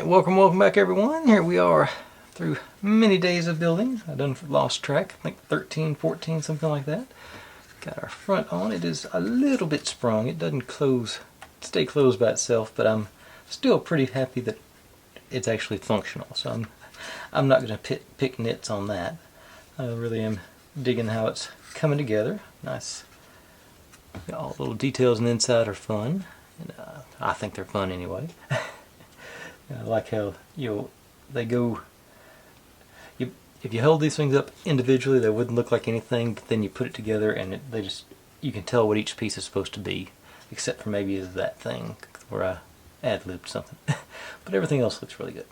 Alright, welcome back everyone. Here we are through many days of building. I done lost track, I think 13, 14, something like that. Got our front on. It is a little bit sprung. It doesn't stay closed by itself, but I'm still pretty happy that it's actually functional. So I'm not going to pick nits on that. I really am digging how it's coming together. Nice. All the little details on the inside are fun. And, I think they're fun anyway. I like how they go. If you hold these things up individually, they wouldn't look like anything. But then you put it together, and you can tell what each piece is supposed to be, except for maybe that thing where I ad-libbed something. But everything else looks really good.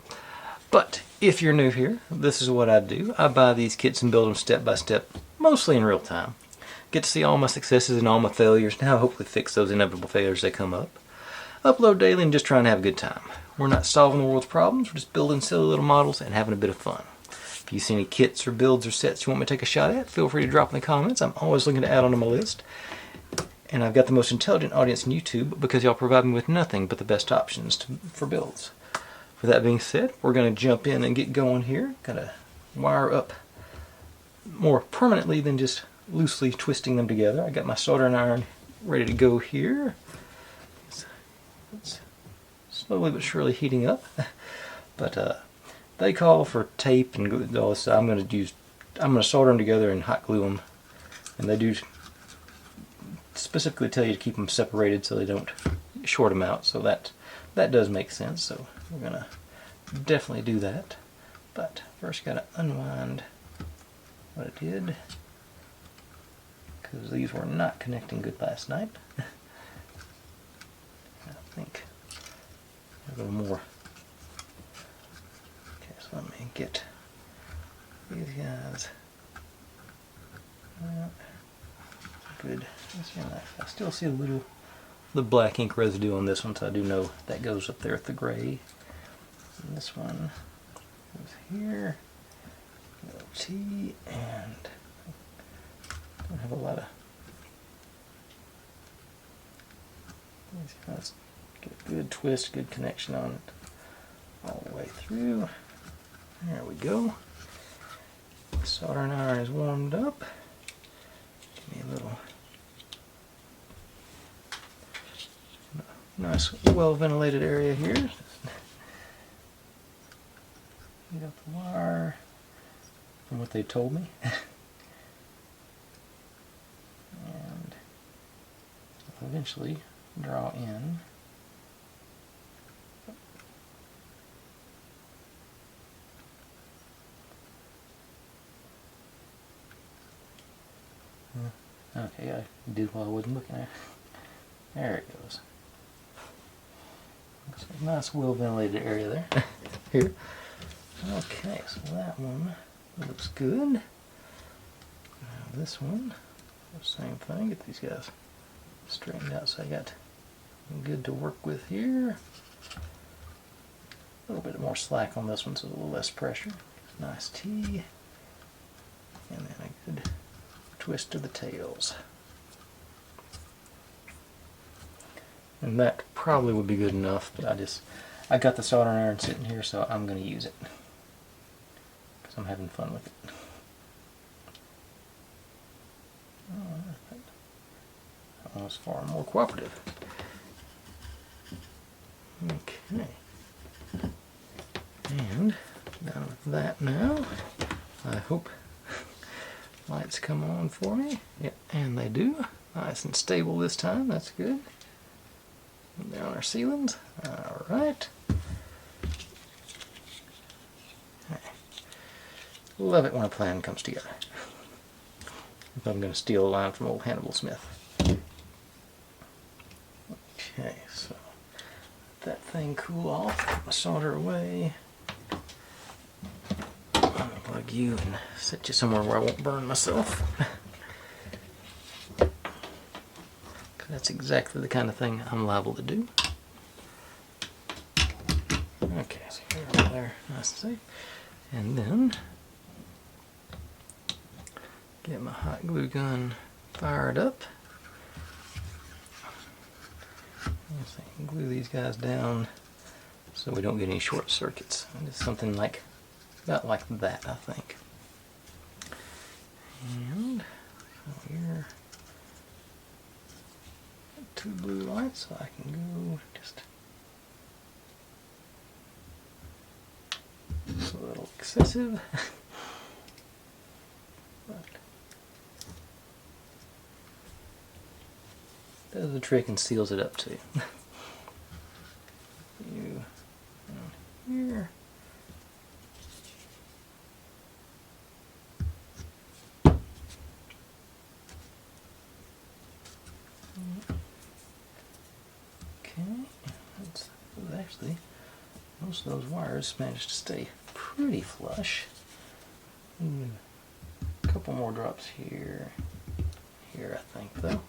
But if you're new here, this is what I do. I buy these kits and build them step by step, mostly in real time. Get to see all my successes and all my failures, and how hopefully fix those inevitable failures that come up. Upload daily and just trying to have a good time. We're not solving the world's problems, we're just building silly little models and having a bit of fun. If you see any kits or builds or sets you want me to take a shot at, feel free to drop in the comments. I'm always looking to add onto my list. And I've got the most intelligent audience on YouTube because y'all provide me with nothing but the best options for builds. With that being said, we're going to jump in and get going here. Got to wire up more permanently than just loosely twisting them together. I got my soldering iron ready to go here. It's slowly but surely heating up. But they call for tape and all this. I'm going to solder them together and hot glue them. And they do specifically tell you to keep them separated so they don't short them out. So that does make sense. So we're going to definitely do that. But first got to unwind what I did, because these were not connecting good last night. I think a little more. Okay, so let me get these guys. Good. I still see the black ink residue on this one, so I do know that goes up there with the gray. And this one goes here. Little T, and I don't have a lot of these guys. Get a good twist, good connection on it all the way through. There we go. Soldering iron is warmed up. Give me a little nice, well ventilated area here. You got the wire from what they told me. And I'll eventually draw in okay, I did what I wasn't looking at. There it goes. Looks like a nice well ventilated area there. Here. Okay, so that one looks good. Now this one, same thing. Get these guys straightened out so I got good to work with here. A little bit more slack on this one, so a little less pressure. Nice T. And then a good twist to the tails. And that probably would be good enough, but I got the soldering iron sitting here, so I'm going to use it. Because I'm having fun with it. That one was far more cooperative. Okay. And done with that now. I hope lights come on for me. Yep, and they do. Nice and stable this time. That's good. Down our ceilings. Alright. Love it when a plan comes together. If I'm going to steal a line from old Hannibal Smith. Okay, so let that thing cool off. Put my solder away. Unplug you and set you somewhere where I won't burn myself. That's exactly the kind of thing I'm liable to do. Okay, so here we there, nice and safe. And then get my hot glue gun fired up. Glue these guys down so we don't get any short circuits. And it's something like about like that, I think. And here, 2 blue lights, so I can go just a little excessive. But does the trick and seals it up too. You down here. Okay, that's actually most of those wires managed to stay pretty flush. A couple more drops here, I think though.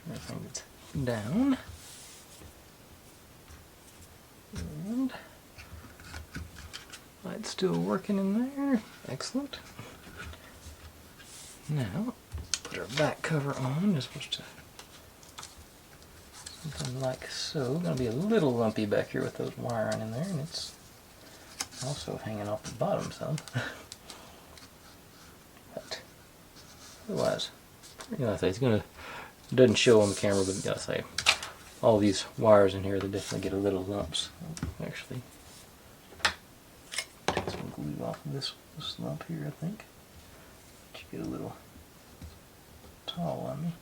Everything that's down. And light's still working in there. Excellent. Now, put our back cover on, just to something like so. Going to be a little lumpy back here with those wiring in there, and it's also hanging off the bottom some. But otherwise, it's going to, it doesn't show on the camera, but I say all these wires in here, they definitely get a little lumps. Actually, take some glue off of this lump here, I think. You get a little tall on me.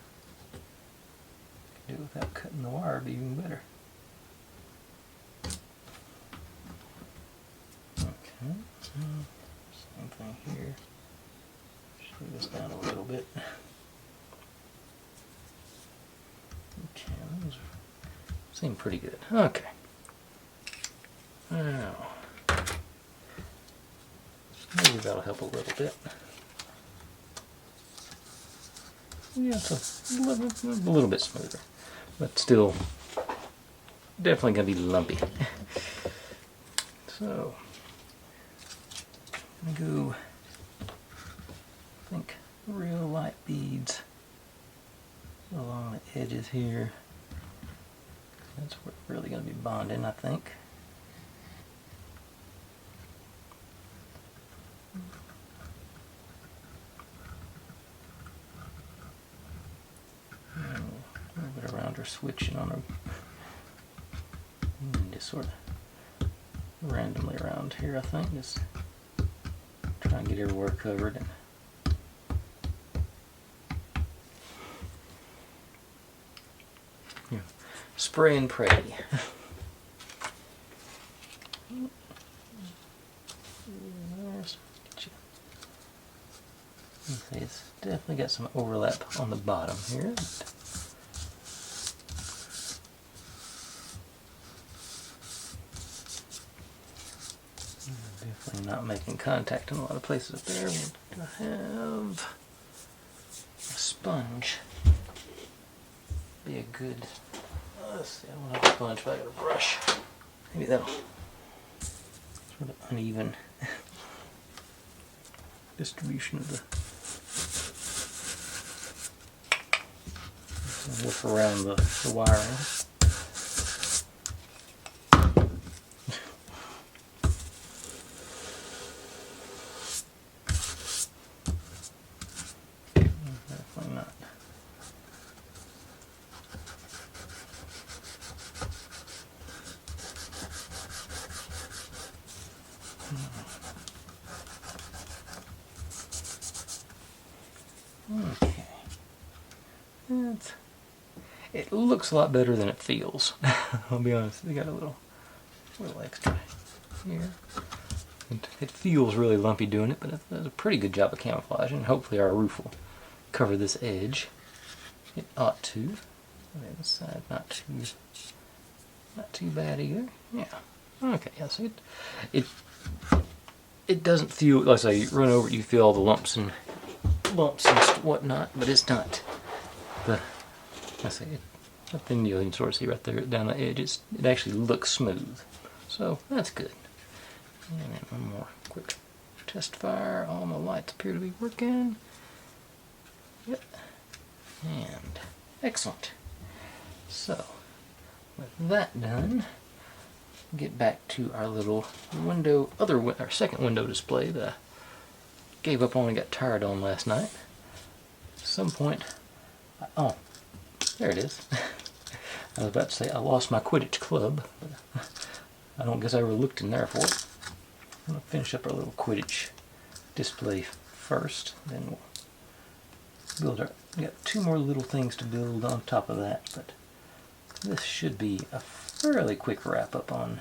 Do it without cutting the wire, it'd be even better. Okay, same thing here. Slow this down a little bit. Okay, those seem pretty good. Okay. Now, maybe that'll help a little bit. Yeah, it's a little bit smoother, but still definitely going to be lumpy. So, I'm going to go, I think, real light beads along the edges here. That's where it's really going to be bonding, I think. A little bit around her switching on her. Just sort of randomly around here, I think. Just try and get everywhere covered. And yeah. Spray and pray. Okay, it's definitely got some overlap on the bottom here. Definitely not making contact in a lot of places up there. We're going to have a sponge. Be a good, let's see, I don't have a sponge, but I got a brush. Maybe that'll sort of uneven distribution of the, work around the wiring. Definitely not. Okay. It looks a lot better than it feels. I'll be honest. We got a little extra here. It feels really lumpy doing it, but it does a pretty good job of camouflaging. Hopefully our roof will cover this edge. It ought to. On the other side, not too bad either. Yeah. Okay. Yeah. So it doesn't feel like, I say, you run over it, you feel all the lumps and whatnot, but it's not. That thing you can sort of see right there down the edge. It actually looks smooth, so that's good. And then one more quick test fire. All my lights appear to be working. Yep. And excellent. So, with that done, get back to our little window, our second window display that I gave up on and got tired on last night. At some point, oh, there it is. I was about to say I lost my Quidditch club, but I don't guess I ever looked in there for it. I'm going to finish up our little Quidditch display first, then we'll build our, we got two more little things to build on top of that, but this should be a fairly quick wrap up on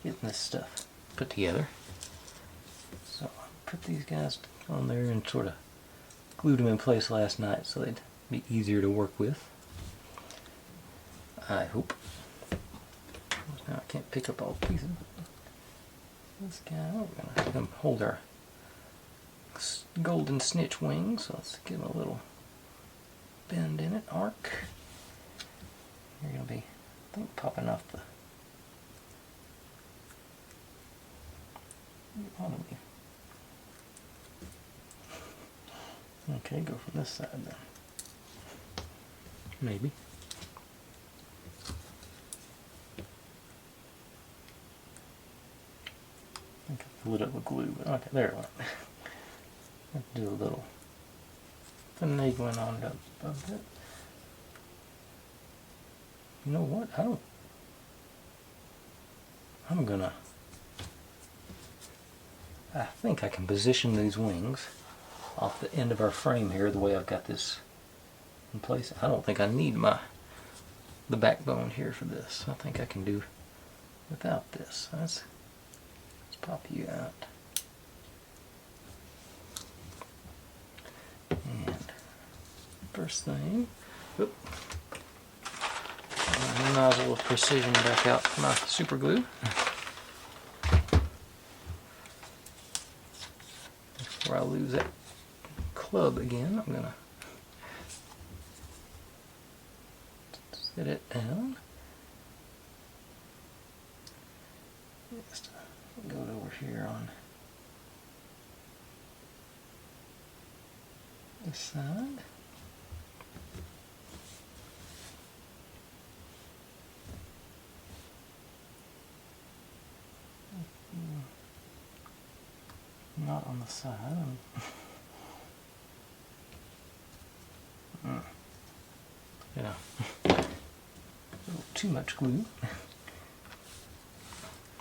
getting this stuff put together. So I put these guys on there and sort of glued them in place last night so they'd be easier to work with, I hope. Now I can't pick up all the pieces. This guy, we're going to have him hold our golden snitch wings, so let's give him a little bend in it, arc. You're going to be, I think, popping off the bottom. Okay, go from this side then. Maybe. I think I lit up with glue, but okay, there it went. Let's do a little finagling on it a bit. You know what? I think I can position these wings off the end of our frame here the way I've got this in place. I don't think I need the backbone here for this. I think I can do without this. Let's pop you out. And first thing, whoop, my nozzle of precision back out my super glue. Before I lose that club again, I'm gonna set it down. Just go over here on this side. Not on the side. Yeah. A little too much glue.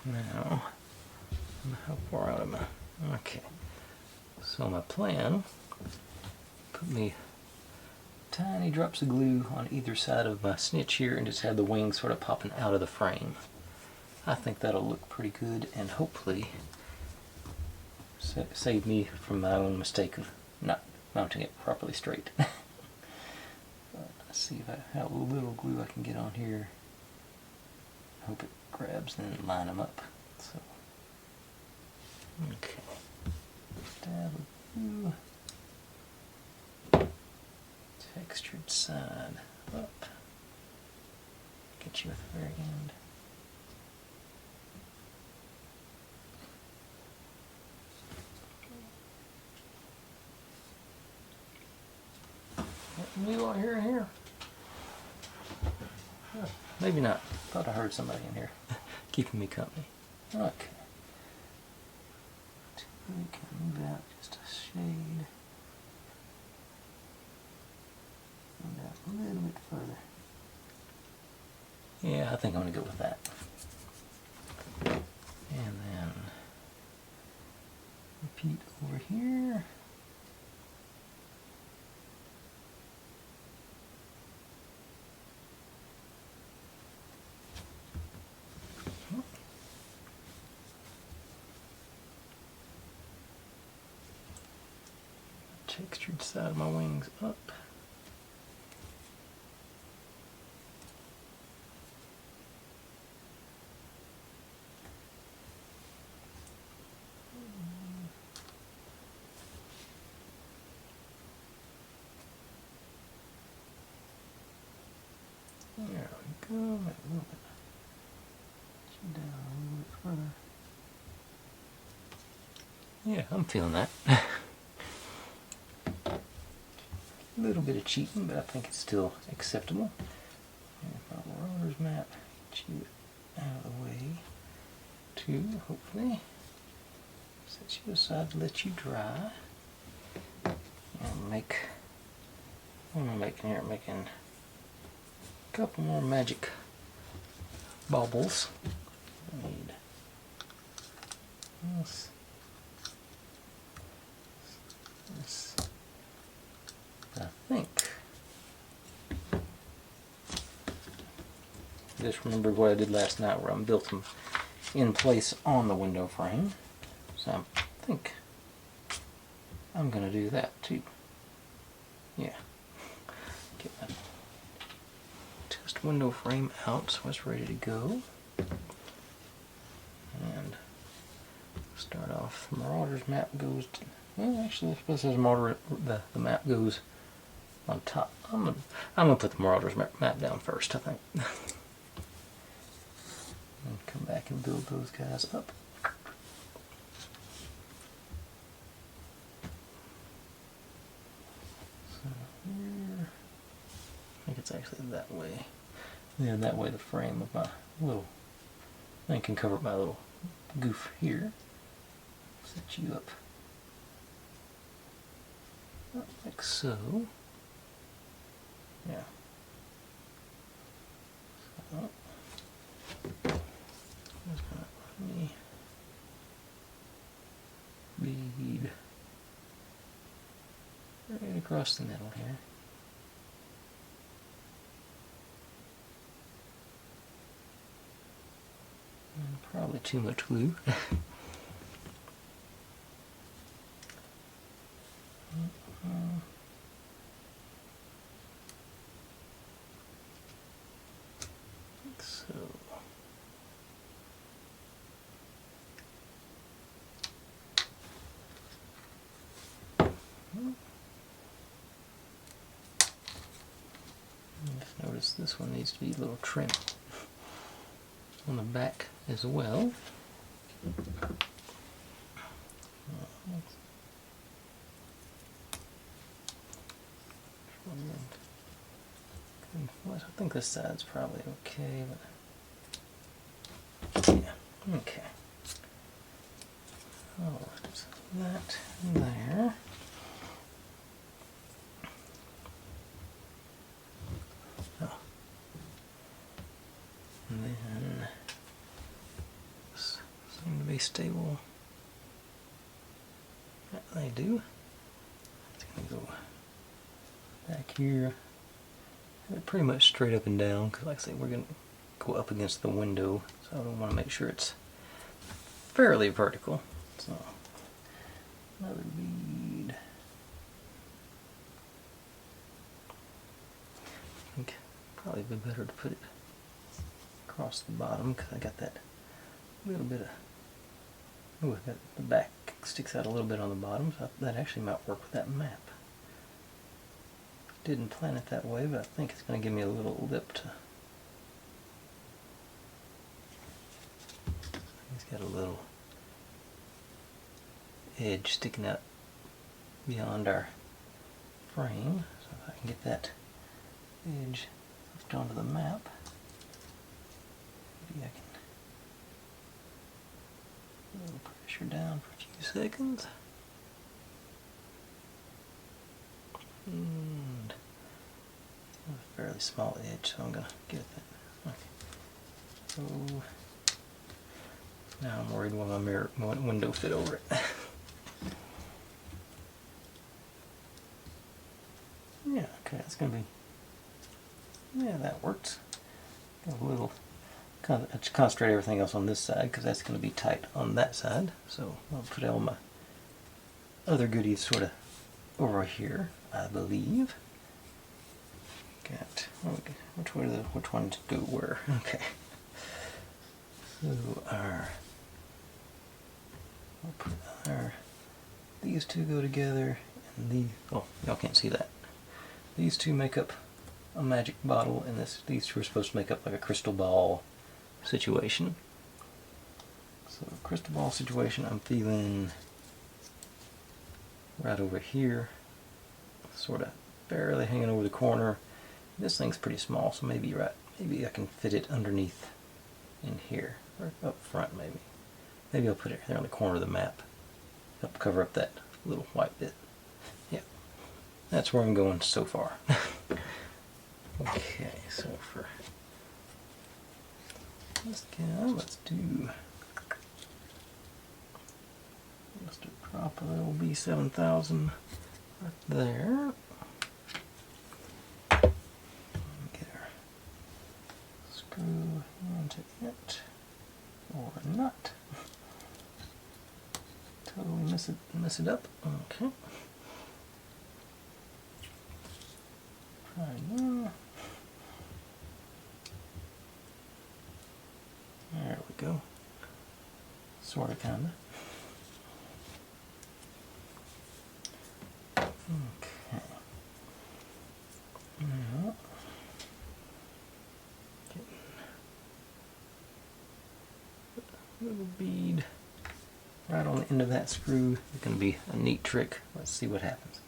Now, how far out am I? Okay. So my plan, put me tiny drops of glue on either side of my snitch here and just have the wings sort of popping out of the frame. I think that'll look pretty good and hopefully save me from my own mistake of not mounting it properly straight. Let's see how little glue I can get on here. Hope it grabs and then line them up. So, okay. Dab of glue. Textured side up. Get you at the very end. You are here and here. Oh, maybe not. Thought I heard somebody in here keeping me company. Okay. We can move out just a shade. Move out a little bit further. Yeah, I think I'm going to go with that. And then repeat over here. Textured side of my wings up. There we go. A little bit. Down a little bit further. Yeah, I'm feeling that. A little bit of cheating, but I think it's still acceptable. map, get you out of the way to hopefully set you aside to let you dry. And what am I making here? I'm making a couple more magic baubles. I need this. I think. Just remember what I did last night where I built them in place on the window frame. So I think I'm going to do that too. Yeah. Get my test window frame out so it's ready to go. And start off. The Marauder's map goes to, well, actually, I suppose there's Marauder, the map goes on top. I'm gonna put the Marauder's map down first, I think. And come back and build those guys up. So here, I think it's actually that way. Yeah, that way the frame of my little thing can cover my little goof here. Set you up like so. Yeah. So, just gonna let me bead right across the middle here. And probably too much glue. So just notice this one needs to be a little trim on the back as well. I think this side's probably okay, but yeah, okay. Alright, so that there. Oh. And then seem to be stable. Yeah, they do. It's gonna go back here. Pretty much straight up and down, because like I say, we're going to go up against the window, so I want to make sure it's fairly vertical. So, another bead. I think probably be better to put it across the bottom, because I got that little bit of, ooh, the back sticks out a little bit on the bottom, so that actually might work with that map. Didn't plan it that way, but I think it's going to give me a little lip to. He's got a little edge sticking out beyond our frame, so if I can get that edge left onto the map, maybe I can put a little pressure down for a few seconds. And a fairly small edge, so I'm going to get that. Okay. So now I'm worried will my window fit over it. Yeah, okay, it's going to be, yeah, that works. Got a little, concentrate everything else on this side because that's going to be tight on that side. So I'll put all my other goodies sort of over here, I believe. Got, which one to go where? Okay. So these two go together, and oh, y'all can't see that. These two make up a magic bottle, and these two are supposed to make up like a crystal ball situation. So crystal ball situation, I'm feeling right over here, sort of barely hanging over the corner. This thing's pretty small, so maybe right maybe I can fit it underneath in here, or up front maybe. Maybe I'll put it there on the corner of the map. Help cover up that little white bit. Yeah, that's where I'm going so far. Okay, so for this guy, let's do drop a little B7000 right there. Get our screw into it, or not. Totally mess it up. Okay. Try now. There we go. Sorta, kinda. Okay. Now, get a little bead right on the end of that screw. It's going to be a neat trick. Let's see what happens.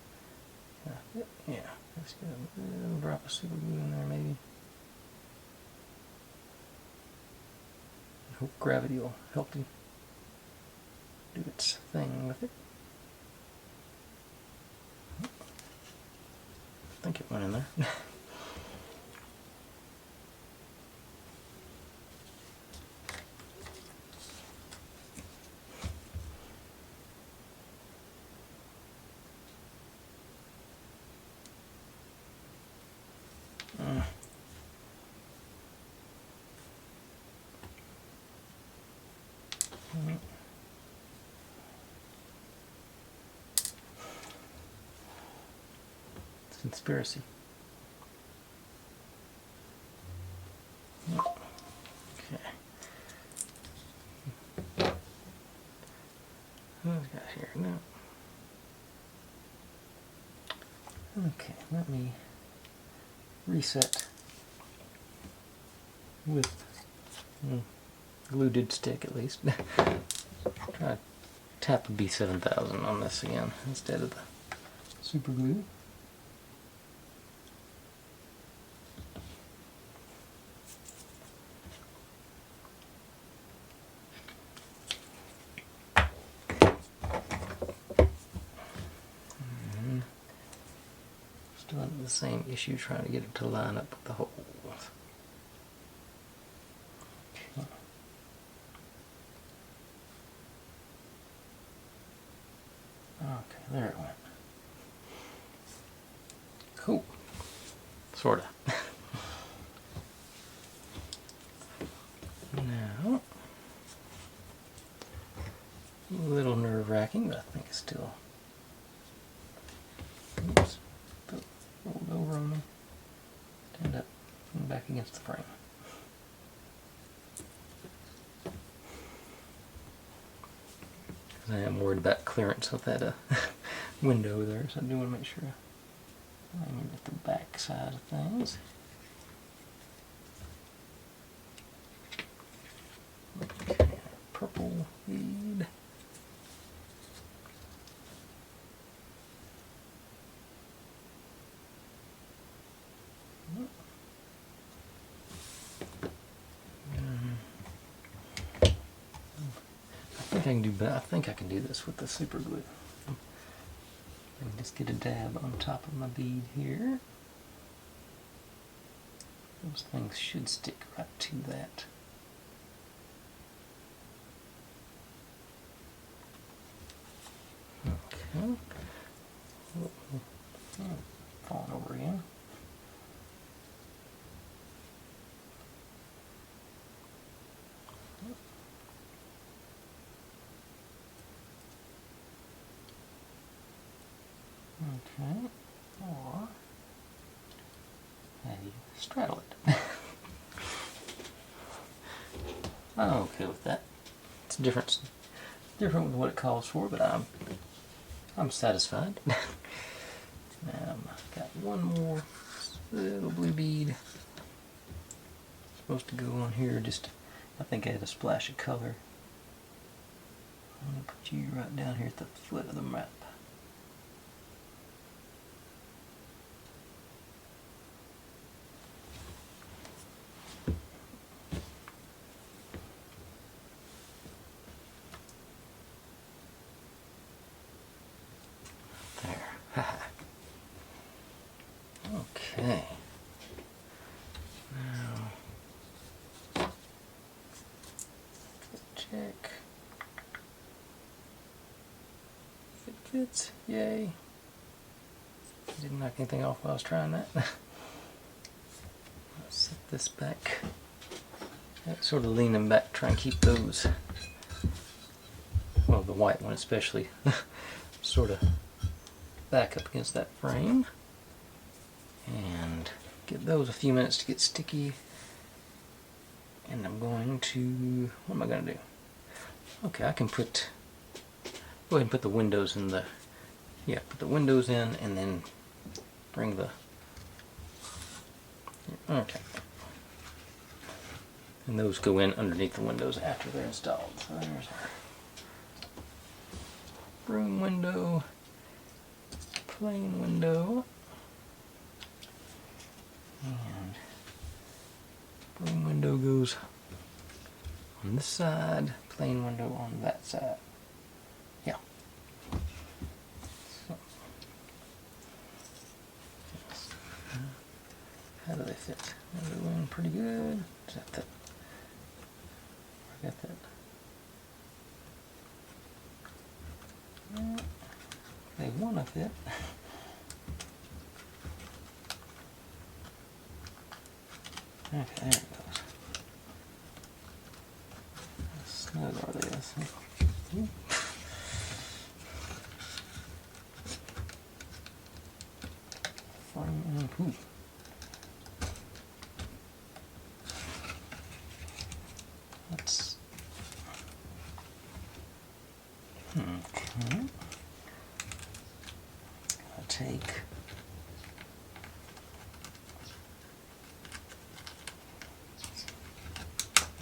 Yeah, let's get a little drop of super glue in there maybe. I hope gravity will help you do its thing with it. I think it went in there. It's a conspiracy. Okay. What have we got here now? Okay, let me reset with glue did stick at least. Try to tap a B7000 on this again instead of the super glue. Still have the same issue trying to get it to line up with the holes. Okay, there it went. Cool. Sorta. Now, a little nerve-wracking, but I think it's still. Oops. Rolled over on me. Stand up and back against the frame. I am worried about clearance with that window there, so I do want to make sure I'm at the back side of things. Okay, purple bead. I think I can do this with the super glue. I can just get a dab on top of my bead here. Those things should stick right to that. Okay. Falling over again. Okay, or how do you straddle it? I'm okay with that. It's different with what it calls for, but I'm satisfied. Now I've got one more little blue bead. Supposed to go on here. Just I think I had a splash of color. I'm gonna put you right down here at the foot of the map. fits. Yay. Didn't knock anything off while I was trying that. Let's set this back. Sort of lean them back, try and keep those, well, the white one especially, sort of back up against that frame. And give those a few minutes to get sticky. And I'm going to, what am I going to do? Okay, I can go ahead and put the windows in the, yeah, put the windows in and then bring the, okay. And those go in underneath the windows after they're installed. So there's our room window, plain window, and room window goes on this side, plain window on that side. Yeah. So, how do they fit? They go in pretty good. Is that the, I got that. They want to fit. Okay, there it goes. How snug are they? Let's see. Ooh. Let's. Okay. I'll take.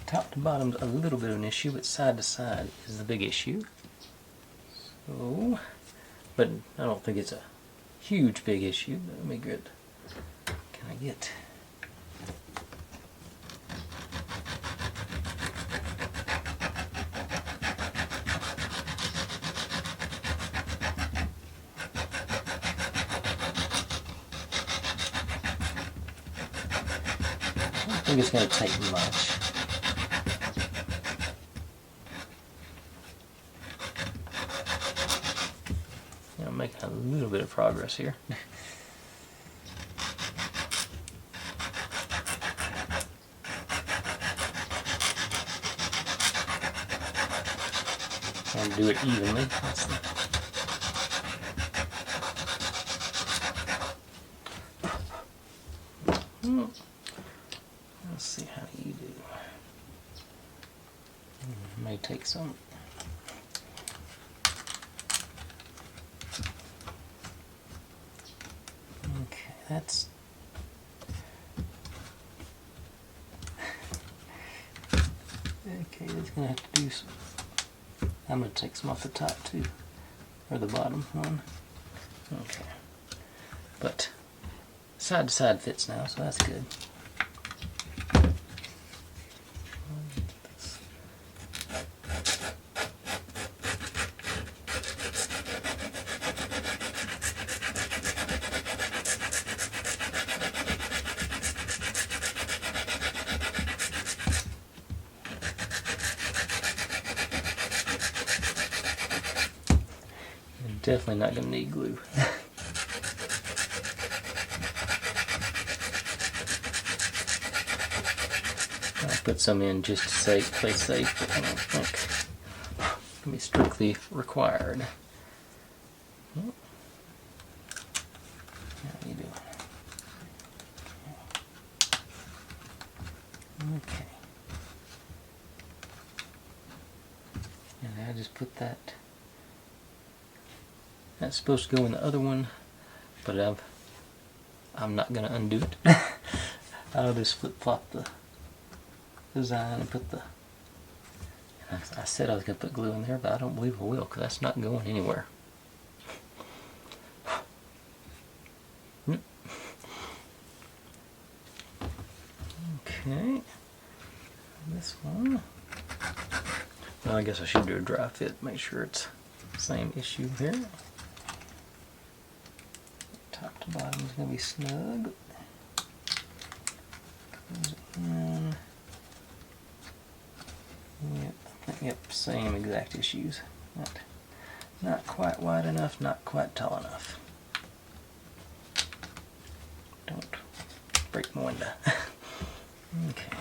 Top to bottom's a little bit of an issue, but side to side is the big issue. So, but I don't think it's a huge big issue. That'll be good. Can I get? I don't think it's going to take much. I'm making a little bit of progress here. Trying to do it evenly. Let's see how you do. May take some. Okay, that's. Okay, it's gonna have to do some. I'm gonna take some off the top too, or the bottom one. Okay, but side to side fits now, so that's good. Definitely not going to need glue. I'll put some in just to play safe, but I don't think it's going to be strictly required. How you doing? Okay. And I just put that. That's supposed to go in the other one, but I'm not going to undo it. I'll just flip-flop the design and put the... I said I was going to put glue in there, but I don't believe I will, because that's not going anywhere. Okay. This one. Well, I guess I should do a dry fit, make sure it's the same issue here. Top to bottom is going to be snug. Close it in. Yep, same exact issues. That Not quite wide enough, not quite tall enough. Don't break my window. Okay.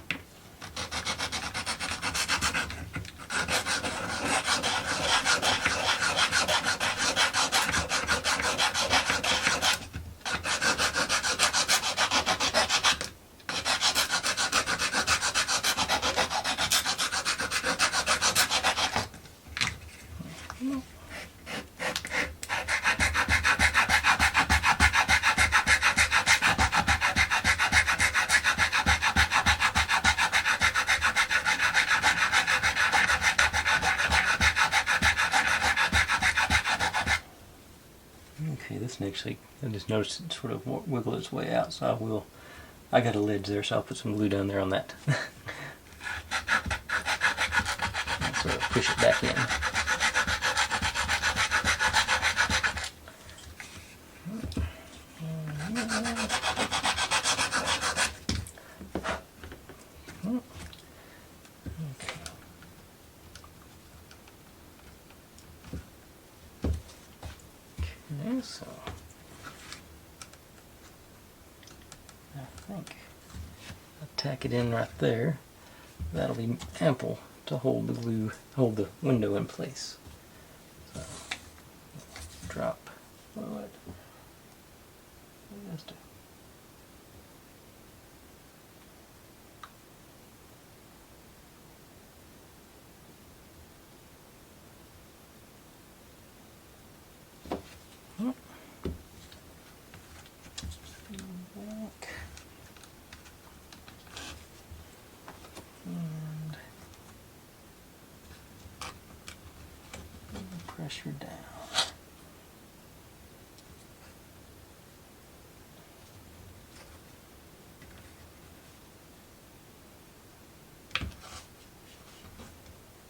Okay, this actually, I just noticed it sort of wiggle its way out, so I got a ledge there, so I'll put some glue down there on that. And sort of push it back in. Okay, so I think I'll tack it in right there. That'll be ample to hold the window in place. So drop fluid. Just back. And pressure down.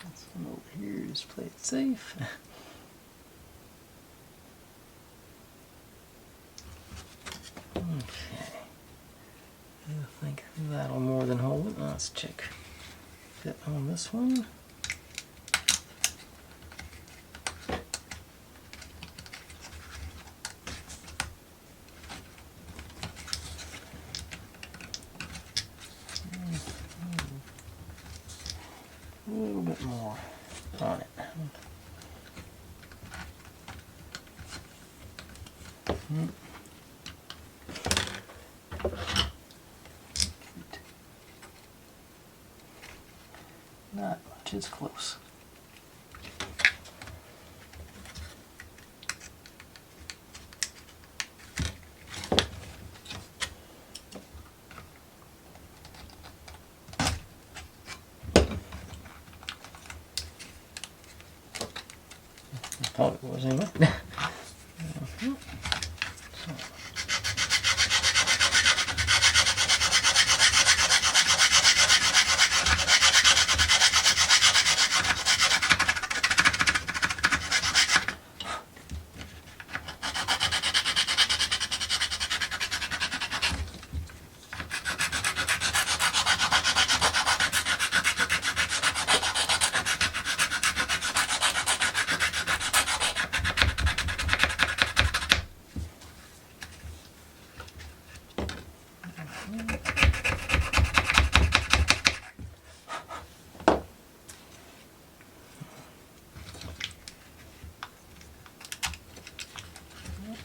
Let's come over here, just play it safe. Okay, I think that'll more than hold it. Let's check fit on this one. A little bit more on it. Not much, it's close. I thought it was anyway.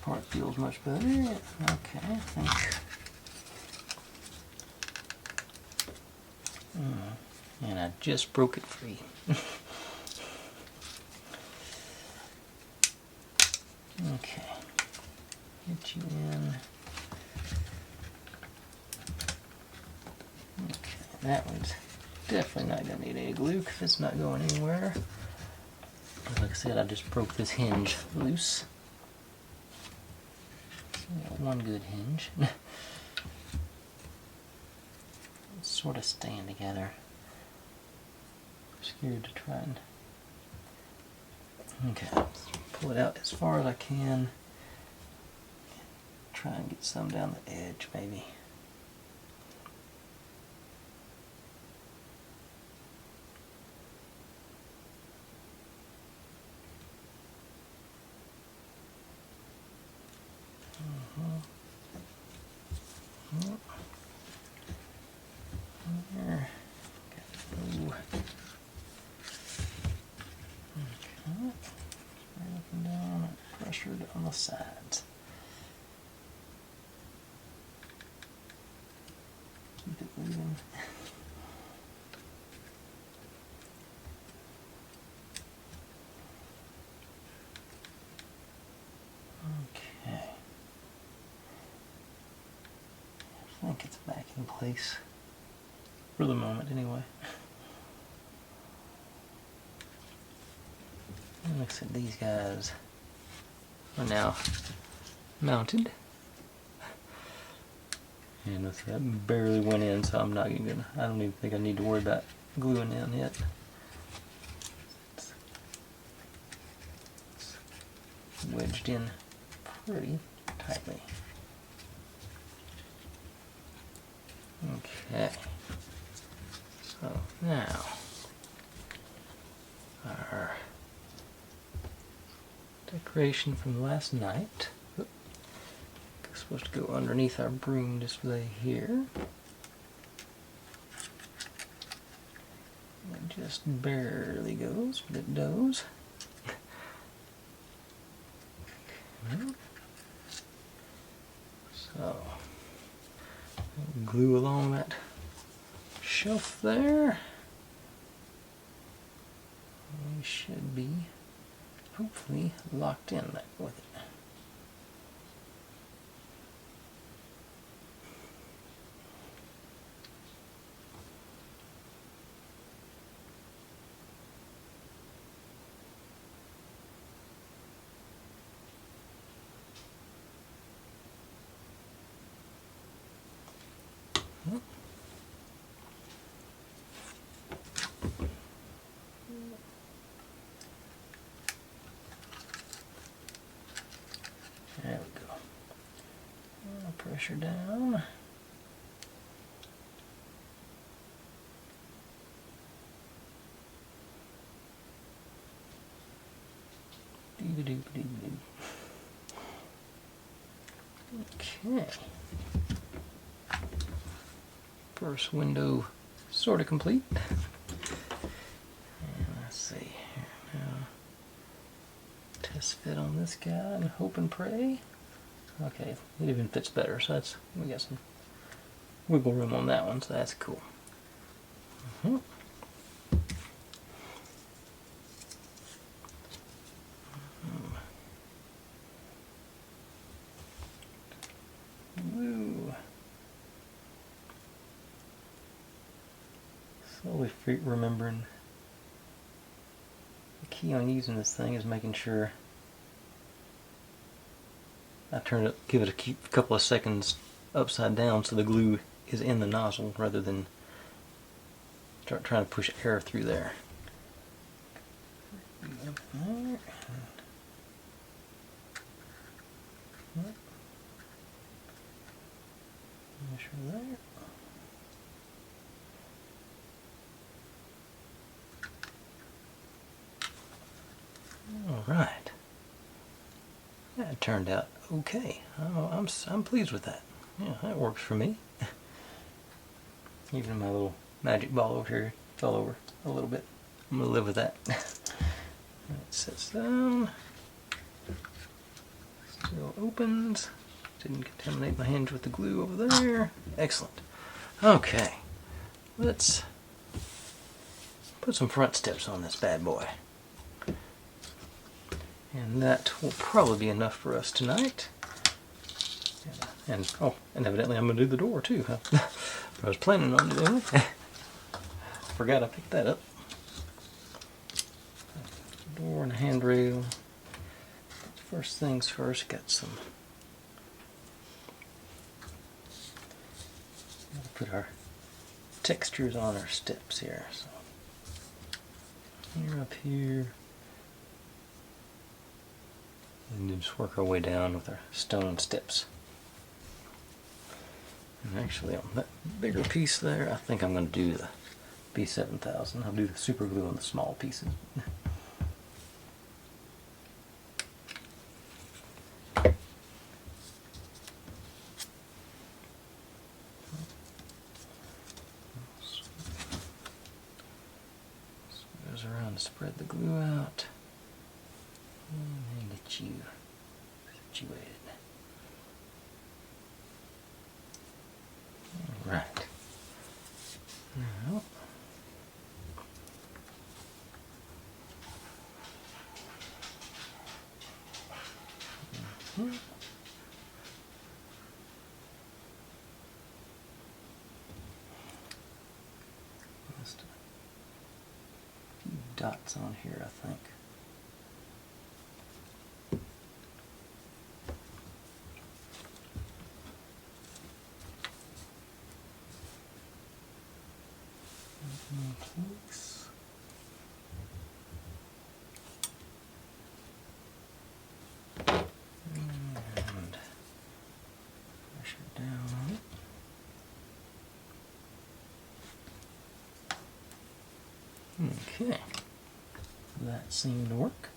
Part feels much better. Okay, I think. And I just broke it free. Okay, get you in. Okay, that one's definitely not going to need any glue because it's not going anywhere. Like I said, I just broke this hinge loose. Got one good hinge. Sort of staying together. Scared to try and pull it out as far as I can. Try and get some down the edge, maybe. There. Ooh. Okay. Right up and down, pressured on the sides. Keep it moving. Okay. I think it's back in place. For the moment, anyway. And looks like these guys are now mounted. And that barely went in, so I'm not even gonna, I don't even think I need to worry about gluing in yet. It's wedged in pretty tightly. Okay. So now our decoration from last night. It's supposed to go underneath our broom display here. It just barely goes, but it does. Okay. So glue along that shelf there. We should be hopefully locked in with it. There we go. Pressure down. Okay. First window sort of complete. And let's see here now. Test fit on this guy and hope and pray. Okay, it even fits better, so that's, we got some wiggle room on that one, so that's cool. Woo. Slowly remembering the key on using this thing is making sure I turn it, give it a couple of seconds upside down so the glue is in the nozzle rather than start trying to push air through there. Up there. Measure there. All right. That turned out okay. Oh, I'm pleased with that. Yeah, that works for me. Even my little magic ball over here fell over a little bit. I'm gonna live with that. It sits down. Still opens. Didn't contaminate my hinge with the glue over there. Excellent. Okay, let's put some front steps on this bad boy. And that will probably be enough for us tonight. And evidently I'm going to do the door too. Huh? I was planning on doing it. Forgot I picked that up. Door and handrail. First things first, got some. Put our textures on our steps here. So here, up here. And then just work our way down with our stone steps. And actually on that bigger piece there, I think I'm going to do the B7000. I'll do the super glue on the small pieces. spread the glue out and then get you situated. All right. Now, just a few dots on here, I think. Thanks. And pressure down on it. Okay, that seemed to work.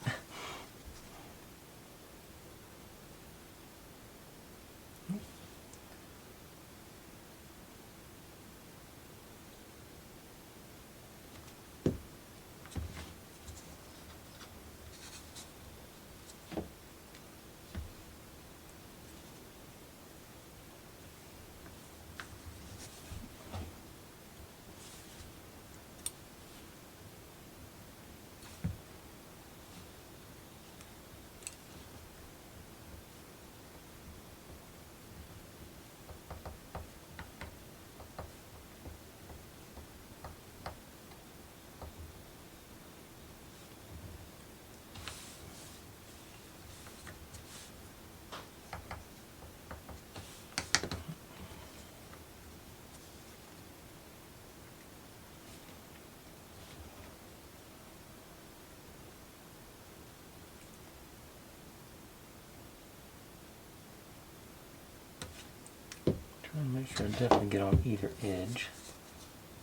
Try and make sure I definitely get on either edge.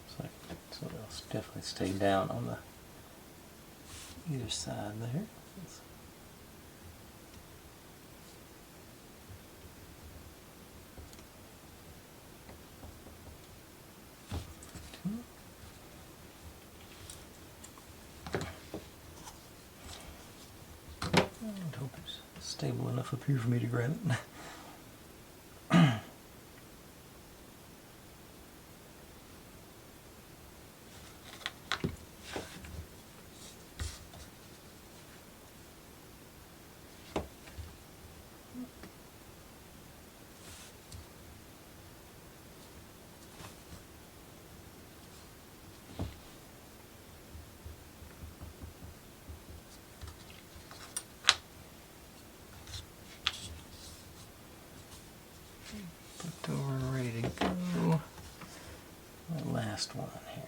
So it'll definitely stay down on the either side there. I hope it's stable enough up here for me to grab it. Put over and ready to go. The last one here.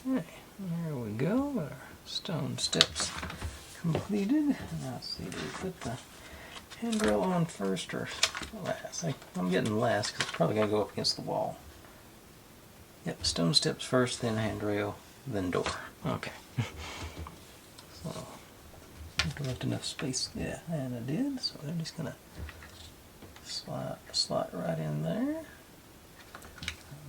Okay, there we go. Our stone steps completed. Now let's see, do we put the handrail on first or last? I'm getting last because it's probably going to go up against the wall. Yep, stone steps first, then handrail, then door. Okay. So, I left enough space. Yeah, and I did. So I'm just going to slide right in there.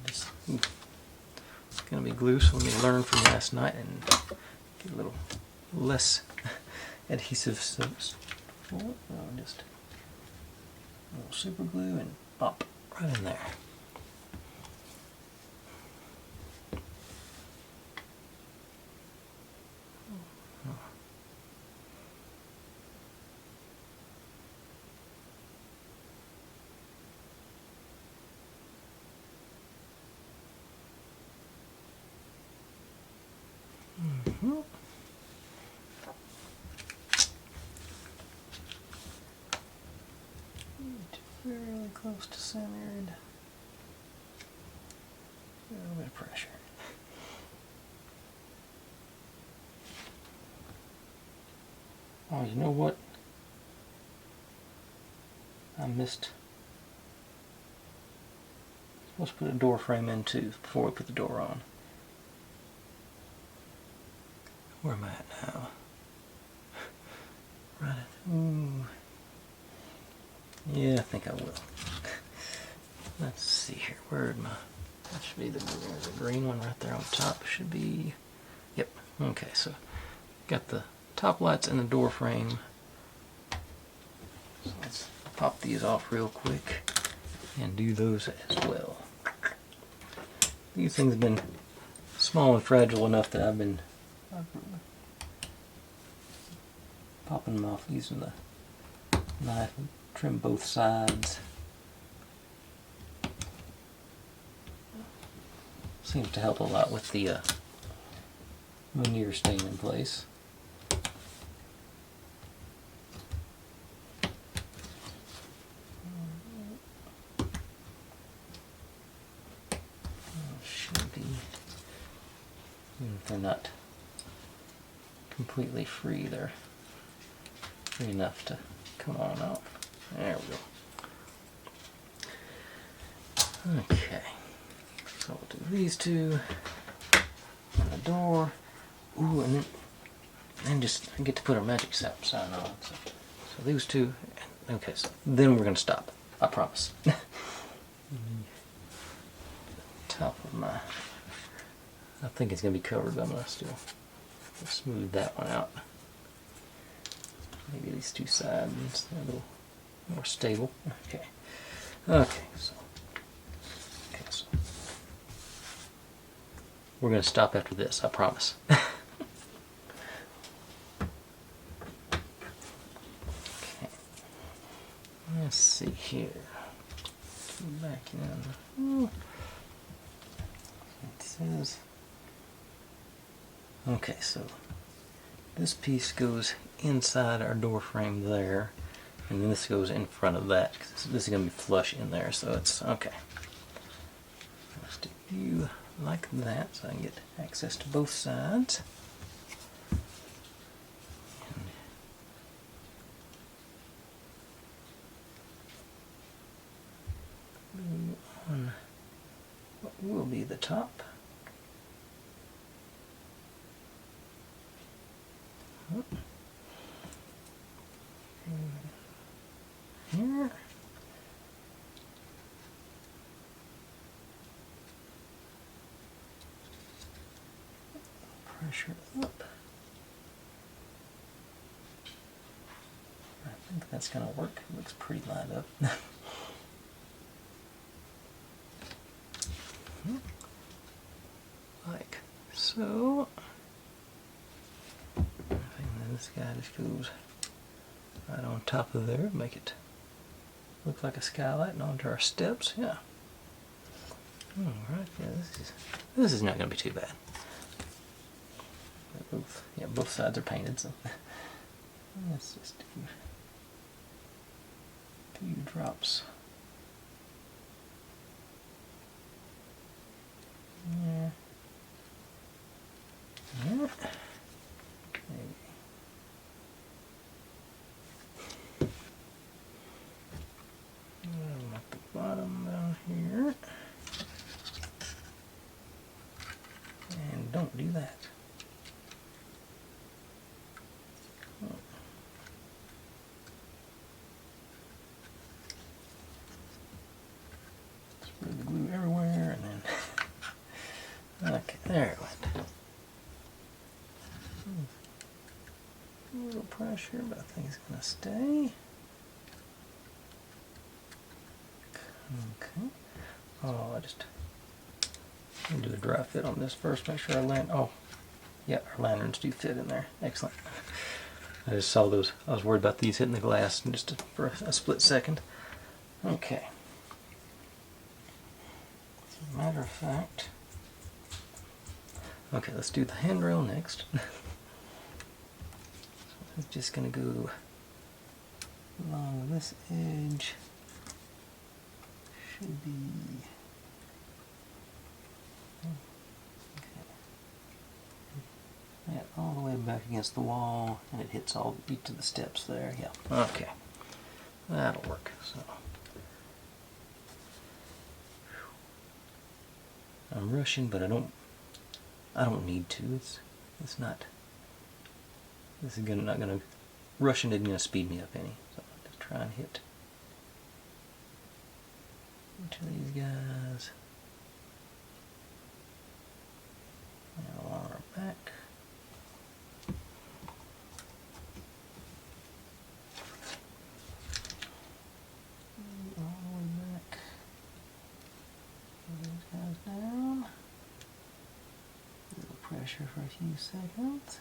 Just, it's going to be glue, so let me learn from last night and get a little less adhesive. So just a little super glue and pop right in there. close to centered. A little bit of pressure. Oh, you know what? I missed. Let's put a door frame in too before we put the door on. Where am I at now? Right. Ooh. Yeah, I think I will. Let's see here. Where'd my? That should be there's a green one right there on top. Should be. Yep. Okay. So got the top lights and the door frame. So let's pop these off real quick and do those as well. These things have been small and fragile enough that I've been popping them off using the knife and trim both sides. Seems to help a lot with the veneer staying in place. Should be, even if they're not completely free, they're free enough to come on out. There we go. Okay, so we'll do these two and the door. Ooh, and then just get to put our magic sign on. So these two. Okay, so then we're going to stop. I promise. Top of my. I think it's going to be covered, but I'm going to still smooth that one out. Maybe these two sides are a little more stable. Okay. Okay, so we're going to stop after this, I promise. Okay. Let's see here. Back in. It says. Okay, so this piece goes inside our door frame there, and then this goes in front of that, because this is going to be flush in there, so it's okay. Let's do you like that so I can get access to both sides. And on what will be the top. Here. Pressure up. I think that's going to work. It looks pretty lined up. Like so. I think this guy just goes right on top of there, make it look like a skylight, and onto our steps. Yeah. All right. Yeah, this is not going to be too bad. Both sides are painted, so let's just do a few drops. Yeah. Yeah. Maybe. At the bottom down here. And don't do that. Spread the glue everywhere, and then okay, there it went. A little pressure, but I think it's going to stay. Okay. Oh, I just do a dry fit on this first. Make sure our our lanterns do fit in there. Excellent. I just saw those. I was worried about these hitting the glass just for a split second. Okay. As a matter of fact. Okay, let's do the handrail next. So it's just going to go along this edge. should be... Yeah, all the way back against the wall, and it hits all each of the steps there. Yeah. Okay. That'll work. So I'm rushing, but I don't need to. It's not. This is not gonna rushing isn't gonna speed me up any. So I'll just try and hit each of these guys. And along our back. All the way back. Pull these guys down. A little pressure for a few seconds.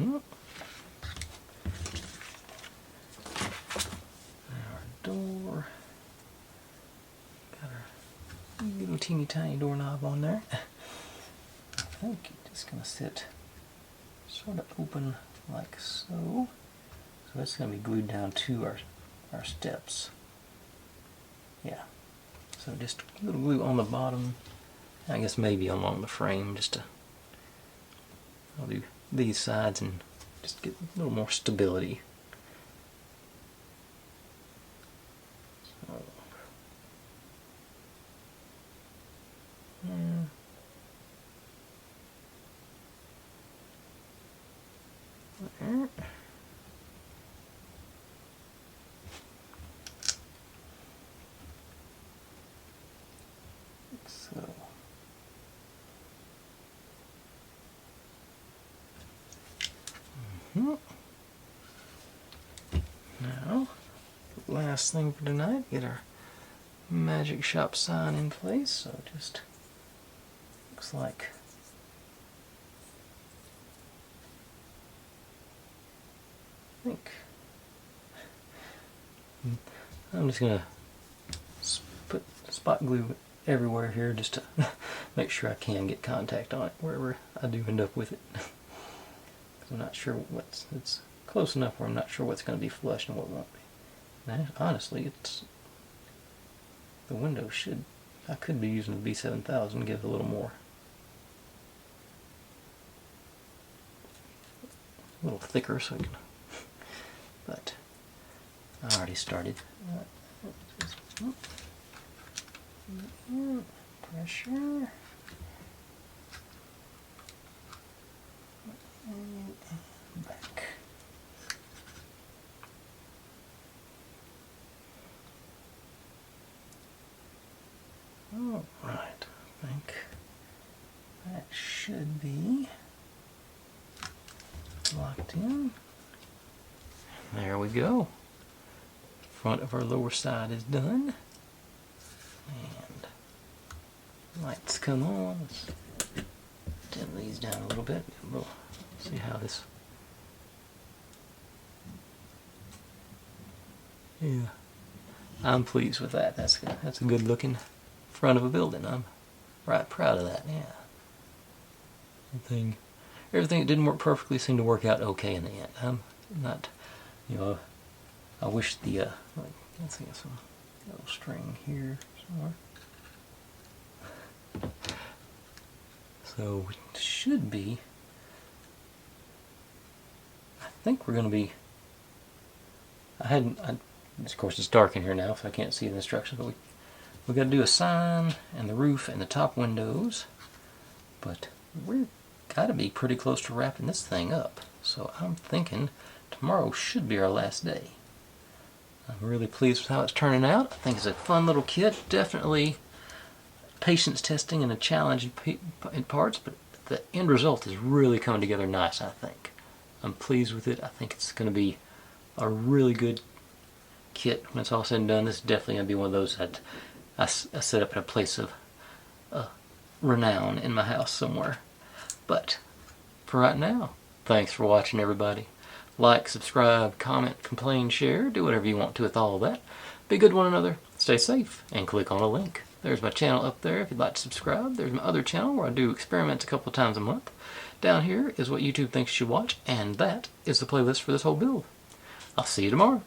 Our door. Got our little teeny tiny doorknob on there. I think it's just going to sit sort of open like so. So that's going to be glued down to our steps. Yeah. So just a little glue on the bottom. I guess maybe along the frame just to... I'll do these sides and just get a little more stability. So, yeah. There. So. Now, last thing for tonight, get our magic shop sign in place. So just looks like I think I'm just gonna put spot glue everywhere here just to make sure I can get contact on it wherever I do end up with it. I'm not sure it's close enough where I'm not sure what's going to be flush and what won't be. Now, honestly, the window I could be using the B7000 to give it a little more. A little thicker so I can, but I already started. Pressure. Back. All right, I think that should be locked in. There we go. Front of our lower side is done. And lights come on. Let's dim these down a little bit. We'll see how this... Yeah, I'm pleased with that. That's a good looking front of a building. I'm right proud of that. Yeah. Everything that didn't work perfectly seemed to work out okay in the end. I'm not, I wish the let's see, some little string here somewhere. So it should be. I think we're going to be. Of course, it's dark in here now, so I can't see the instructions. But we got to do a sign and the roof and the top windows. But we're got to be pretty close to wrapping this thing up. So I'm thinking tomorrow should be our last day. I'm really pleased with how it's turning out. I think it's a fun little kit. Definitely patience testing and a challenge in parts, but the end result is really coming together nice, I think. I'm pleased with it. I think it's going to be a really good kit when it's all said and done. This is definitely going to be one of those that I set up in a place of renown in my house somewhere. But for right now, thanks for watching, everybody. Like, subscribe, comment, complain, share, do whatever you want to with all of that. Be good to one another, stay safe, and click on a link. There's my channel up there if you'd like to subscribe. There's my other channel where I do experiments a couple of times a month. Down here is what YouTube thinks you should watch, and that is the playlist for this whole build. I'll see you tomorrow.